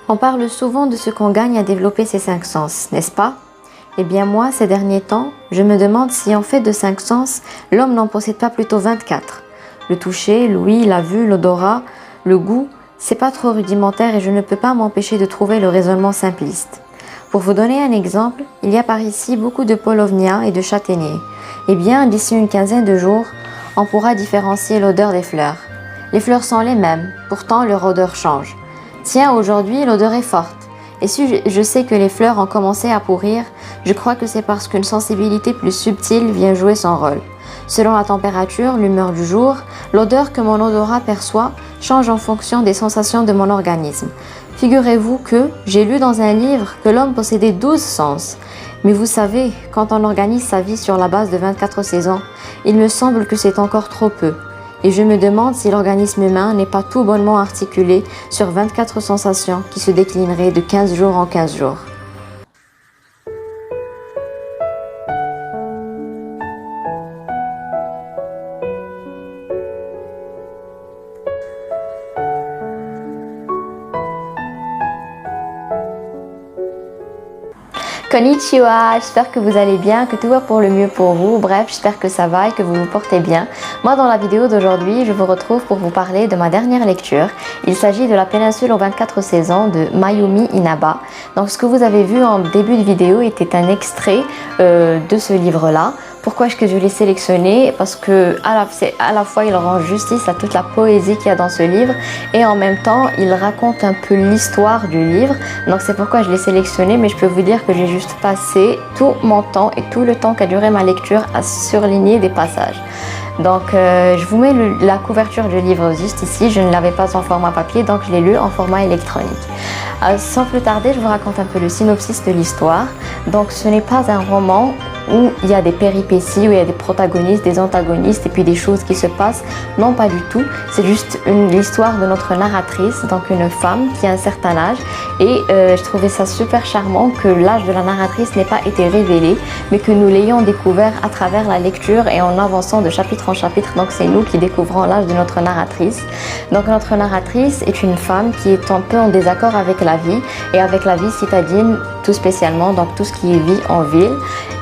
On parle souvent de ce qu'on gagne à développer ces 5 sens, n'est-ce pas? Eh bien moi, ces derniers temps, je me demande si en fait de 5 sens, l'homme n'en possède pas plutôt 24. Le toucher, l'ouïe, la vue, l'odorat, le goût, c'est pas trop rudimentaire et je ne peux pas m'empêcher de trouver le raisonnement simpliste. Pour vous donner un exemple, il y a par ici beaucoup de paulownia et de châtaigniers. Eh bien, d'ici une quinzaine de jours, on pourra différencier l'odeur des fleurs. Les fleurs sont les mêmes, pourtant leur odeur change. Tiens, aujourd'hui, l'odeur est forte. Et si je sais que les fleurs ont commencé à pourrir, je crois que c'est parce qu'une sensibilité plus subtile vient jouer son rôle. Selon la température, l'humeur du jour, l'odeur que mon odorat perçoit change en fonction des sensations de mon organisme. Figurez-vous que j'ai lu dans un livre que l'homme possédait 12 sens. Mais vous savez, quand on organise sa vie sur la base de 24 saisons, il me semble que c'est encore trop peu. Et je me demande si l'organisme humain n'est pas tout bonnement articulé sur 24 sensations qui se déclineraient de 15 jours en 15 jours. Konnichiwa, j'espère que vous allez bien, que tout va pour le mieux pour vous. Bref, j'espère que ça va et que vous vous portez bien. Moi, dans la vidéo d'aujourd'hui, je vous retrouve pour vous parler de ma dernière lecture. Il s'agit de La péninsule aux 24 saisons de Mayumi Inaba. Donc, ce que vous avez vu en début de vidéo était un extrait de ce livre-là. Pourquoi est-ce que je l'ai sélectionné? Parce que à la fois il rend justice à toute la poésie qu'il y a dans ce livre et en même temps il raconte un peu l'histoire du livre. Donc c'est pourquoi je l'ai sélectionné, mais je peux vous dire que j'ai juste passé tout mon temps et tout le temps qu'a duré ma lecture à surligner des passages. Donc je vous mets la couverture du livre juste ici. Je ne l'avais pas en format papier, donc je l'ai lu en format électronique. Sans plus tarder, je vous raconte un peu le synopsis de l'histoire. Donc ce n'est pas un roman où il y a des péripéties, où il y a des protagonistes, des antagonistes et puis des choses qui se passent. Non, pas du tout. C'est juste l'histoire de notre narratrice, donc une femme qui a un certain âge. Et je trouvais ça super charmant que l'âge de la narratrice n'ait pas été révélé, mais que nous l'ayons découvert à travers la lecture et en avançant de chapitre en chapitre. Donc c'est nous qui découvrons l'âge de notre narratrice. Donc notre narratrice est une femme qui est un peu en désaccord avec la vie et avec la vie citadine tout spécialement, donc tout ce qui est vie en ville.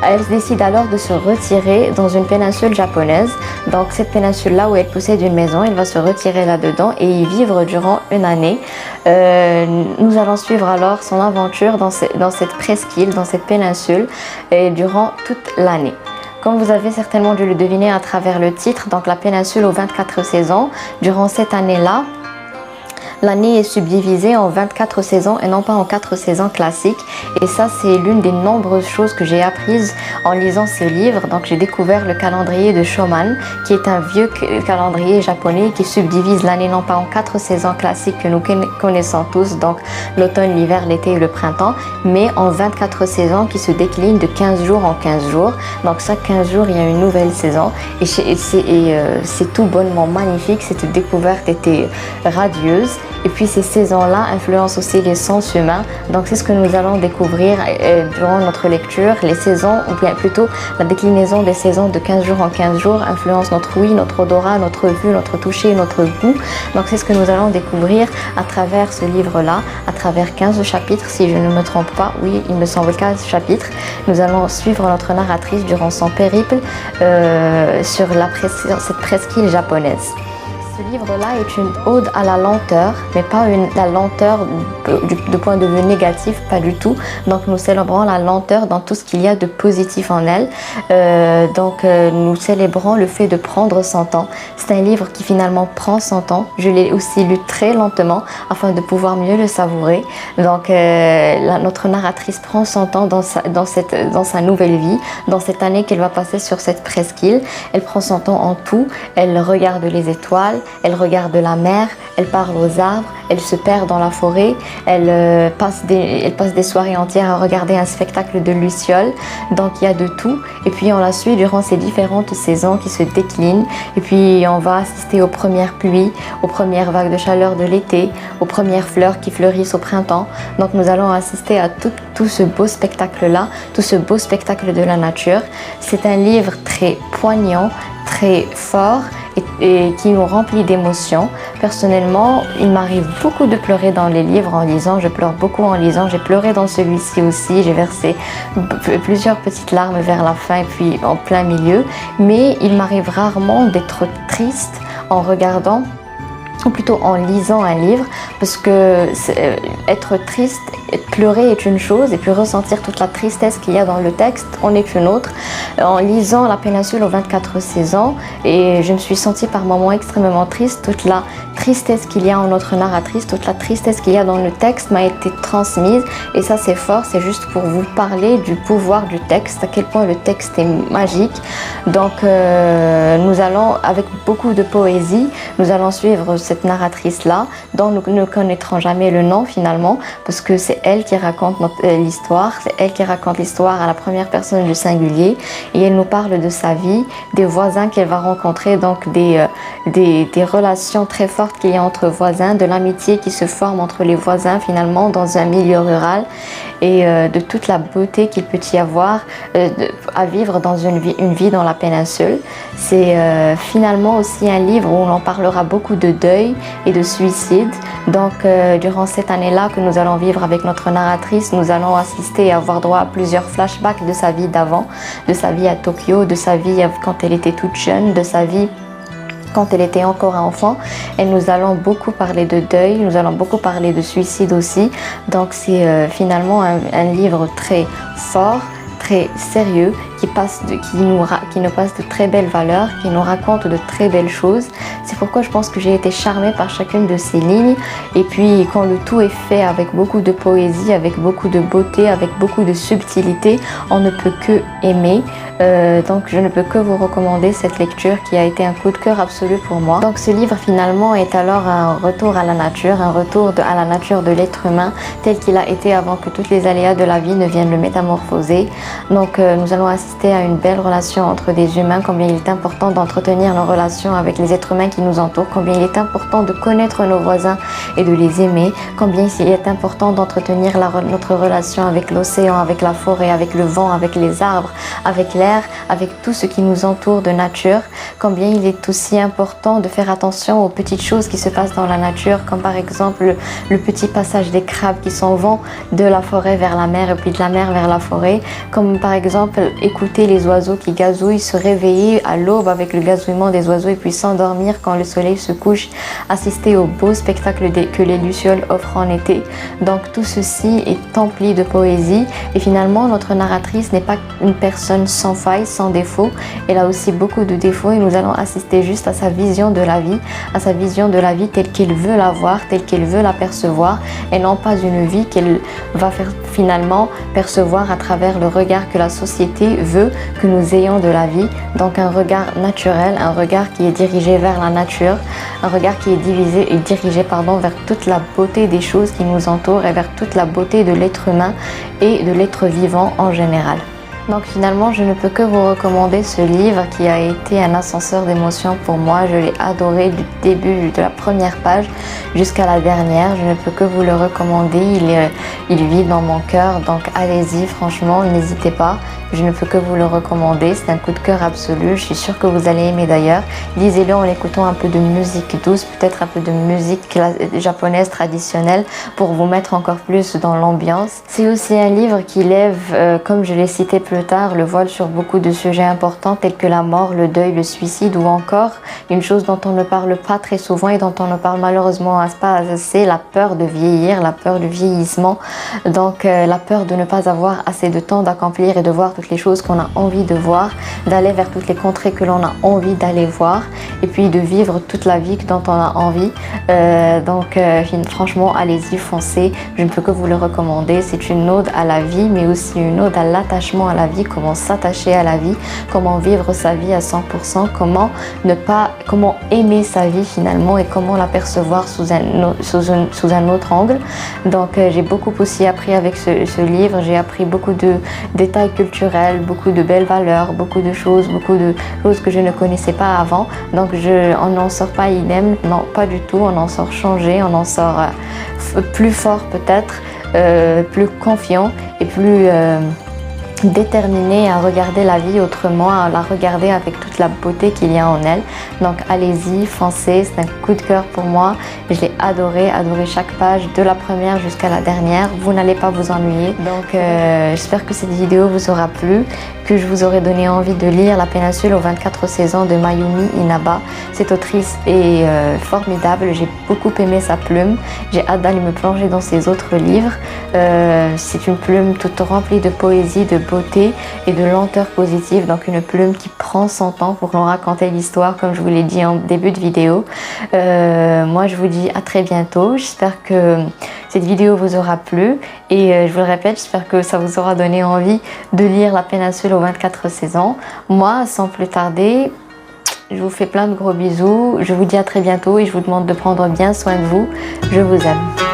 Elle décide alors de se retirer dans une péninsule japonaise. Donc cette péninsule-là où elle possède une maison, elle va se retirer là-dedans et y vivre durant une année. Nous allons suivre alors son aventure dans cette presqu'île, dans cette péninsule, et durant toute l'année. Comme vous avez certainement dû le deviner à travers le titre, donc la péninsule aux 24 saisons, durant cette année-là, l'année est subdivisée en 24 saisons et non pas en 4 saisons classiques. Et ça, c'est l'une des nombreuses choses que j'ai apprises en lisant ce livre. Donc, j'ai découvert le calendrier de Shoman, qui est un vieux calendrier japonais qui subdivise l'année non pas en 4 saisons classiques que nous connaissons tous, donc l'automne, l'hiver, l'été et le printemps, mais en 24 saisons qui se déclinent de 15 jours en 15 jours. Donc, chaque 15 jours, il y a une nouvelle saison. Et c'est tout bonnement magnifique. Cette découverte était radieuse. Et puis ces saisons-là influencent aussi les sens humains. Donc c'est ce que nous allons découvrir durant notre lecture. Les saisons, ou bien plutôt la déclinaison des saisons de 15 jours en 15 jours influence notre ouïe, notre odorat, notre vue, notre toucher, notre goût. Donc c'est ce que nous allons découvrir à travers ce livre-là, à travers 15 chapitres si je ne me trompe pas. Oui, il me semble 15 chapitres. Nous allons suivre notre narratrice durant son périple sur cette presqu'île japonaise. Ce livre-là est une ode à la lenteur, mais pas la lenteur de point de vue négatif, pas du tout. Donc nous célébrons la lenteur dans tout ce qu'il y a de positif en elle. Nous célébrons le fait de prendre son temps. C'est un livre qui finalement prend son temps. Je l'ai aussi lu très lentement afin de pouvoir mieux le savourer. Donc notre narratrice prend son temps dans sa nouvelle vie, dans cette année qu'elle va passer sur cette presqu'île. Elle prend son temps en tout. Elle regarde les étoiles. Elle regarde la mer, elle parle aux arbres, elle se perd dans la forêt, elle passe des soirées entières à regarder un spectacle de lucioles. Donc il y a de tout. Et puis on la suit durant ces différentes saisons qui se déclinent. Et puis on va assister aux premières pluies, aux premières vagues de chaleur de l'été, aux premières fleurs qui fleurissent au printemps. Donc nous allons assister à tout ce beau spectacle-là, tout ce beau spectacle de la nature. C'est un livre très poignant, très fort et et qui nous remplit d'émotions. Personnellement, il m'arrive beaucoup de pleurer dans les livres en lisant, je pleure beaucoup en lisant, j'ai pleuré dans celui-ci aussi, j'ai versé plusieurs petites larmes vers la fin et puis en plein milieu, mais il m'arrive rarement d'être triste en regardant ou plutôt en lisant un livre, parce que être triste, pleurer est une chose et puis ressentir toute la tristesse qu'il y a dans le texte en est une autre. En lisant La péninsule aux 24 saisons, et je me suis sentie par moments extrêmement triste, toute la tristesse qu'il y a en notre narratrice, toute la tristesse qu'il y a dans le texte m'a été transmise, et ça c'est fort, c'est juste pour vous parler du pouvoir du texte, à quel point le texte est magique. Donc nous allons, avec beaucoup de poésie, nous allons suivre cette narratrice-là, dont nous ne connaîtrons jamais le nom finalement, parce que c'est elle qui raconte l'histoire, c'est elle qui raconte l'histoire à la première personne du singulier, et elle nous parle de sa vie, des voisins qu'elle va rencontrer, donc des relations très fortes qu'il y a entre voisins, de l'amitié qui se forme entre les voisins finalement dans un milieu rural, et de toute la beauté qu'il peut y avoir à vivre dans une vie dans la péninsule. C'est finalement aussi un livre où l'on parlera beaucoup de deuil et de suicide. Donc durant cette année-là que nous allons vivre avec notre narratrice, nous allons assister et avoir droit à plusieurs flashbacks de sa vie d'avant, de sa vie à Tokyo, de sa vie quand elle était toute jeune, de sa vie quand elle était encore un enfant, et nous allons beaucoup parler de deuil, nous allons beaucoup parler de suicide aussi. Donc c'est finalement un livre très fort, très sérieux, qui nous passe de très belles valeurs, qui nous raconte de très belles choses. C'est pourquoi je pense que j'ai été charmée par chacune de ces lignes, et puis quand le tout est fait avec beaucoup de poésie, avec beaucoup de beauté, avec beaucoup de subtilité, on ne peut que aimer. Donc je ne peux que vous recommander cette lecture qui a été un coup de cœur absolu pour moi. Donc ce livre finalement est alors un retour à la nature, un retour à la nature de l'être humain tel qu'il a été avant que toutes les aléas de la vie ne viennent le métamorphoser. Donc nous allons assister à une belle relation entre des humains, combien il est important d'entretenir nos relations avec les êtres humains qui nous entourent, combien il est important de connaître nos voisins et de les aimer, combien il est important d'entretenir notre relation avec l'océan, avec la forêt, avec le vent, avec les arbres, avec l'air, avec tout ce qui nous entoure de nature, combien il est aussi important de faire attention aux petites choses qui se passent dans la nature, comme par exemple le petit passage des crabes qui s'en vont de la forêt vers la mer et puis de la mer vers la forêt, comme par exemple écouter les oiseaux qui gazouillent, se réveiller à l'aube avec le gazouillement des oiseaux et puis s'endormir quand le soleil se couche, assister au beau spectacle que les lucioles offrent en été. Donc tout ceci est empli de poésie, et finalement notre narratrice n'est pas une personne sans faille, sans défaut. Elle a aussi beaucoup de défauts, et nous allons assister juste à sa vision de la vie, telle qu'elle veut la voir, telle qu'elle veut la percevoir, et non pas une vie qu'elle va faire finalement percevoir à travers le regard que la société veut que nous ayons de la vie. Donc un regard naturel, un regard qui est dirigé vers la nature, un regard qui est dirigé vers toute la beauté des choses qui nous entourent et vers toute la beauté de l'être humain et de l'être vivant en général. Donc finalement, je ne peux que vous recommander ce livre qui a été un ascenseur d'émotions pour moi. Je l'ai adoré du début, de la première page jusqu'à la dernière. Je ne peux que vous le recommander. Il vit dans mon cœur, donc allez-y, franchement, n'hésitez pas. Je ne peux que vous le recommander. C'est un coup de cœur absolu. Je suis sûre que vous allez aimer d'ailleurs. Lisez-le en écoutant un peu de musique douce, peut-être un peu de musique japonaise traditionnelle pour vous mettre encore plus dans l'ambiance. C'est aussi un livre qui lève, comme je l'ai cité plus tard, le voile sur beaucoup de sujets importants tels que la mort, le deuil, le suicide, ou encore une chose dont on ne parle pas très souvent et dont on ne parle malheureusement pas assez, la peur de vieillir, la peur du vieillissement. Donc la peur de ne pas avoir assez de temps d'accomplir et de voir toutes les choses qu'on a envie de voir, d'aller vers toutes les contrées que l'on a envie d'aller voir, et puis de vivre toute la vie dont on a envie. Franchement, allez-y, foncez. Je ne peux que vous le recommander. C'est une ode à la vie, mais aussi une ode à l'attachement à la vie, comment s'attacher à la vie, comment vivre sa vie à 100%, comment aimer sa vie finalement et comment la percevoir sous un autre angle. Donc j'ai beaucoup aussi appris avec ce livre. J'ai appris beaucoup de détails culturels, beaucoup de belles valeurs, beaucoup de choses que je ne connaissais pas avant. Donc on n'en sort pas idem, non pas du tout, on en sort changé, on en sort plus fort peut-être, plus confiant et plus déterminée à regarder la vie autrement, à la regarder avec toute la beauté qu'il y a en elle. Donc allez-y, foncez, c'est un coup de cœur pour moi. Je l'ai adoré chaque page de la première jusqu'à la dernière. Vous n'allez pas vous ennuyer. Donc j'espère que cette vidéo vous aura plu, que je vous aurai donné envie de lire La péninsule aux 24 saisons de Mayumi Inaba. Cette autrice est formidable, j'ai beaucoup aimé sa plume. J'ai hâte d'aller me plonger dans ses autres livres. C'est une plume toute remplie de poésie, de beauté et de lenteur positive, donc une plume qui prend son temps pour nous raconter l'histoire comme je vous l'ai dit en début de vidéo. Moi je vous dis à très bientôt, j'espère que cette vidéo vous aura plu et je vous le répète, j'espère que ça vous aura donné envie de lire La péninsule aux 24 saisons. Moi sans plus tarder, je vous fais plein de gros bisous, je vous dis à très bientôt et je vous demande de prendre bien soin de vous, je vous aime.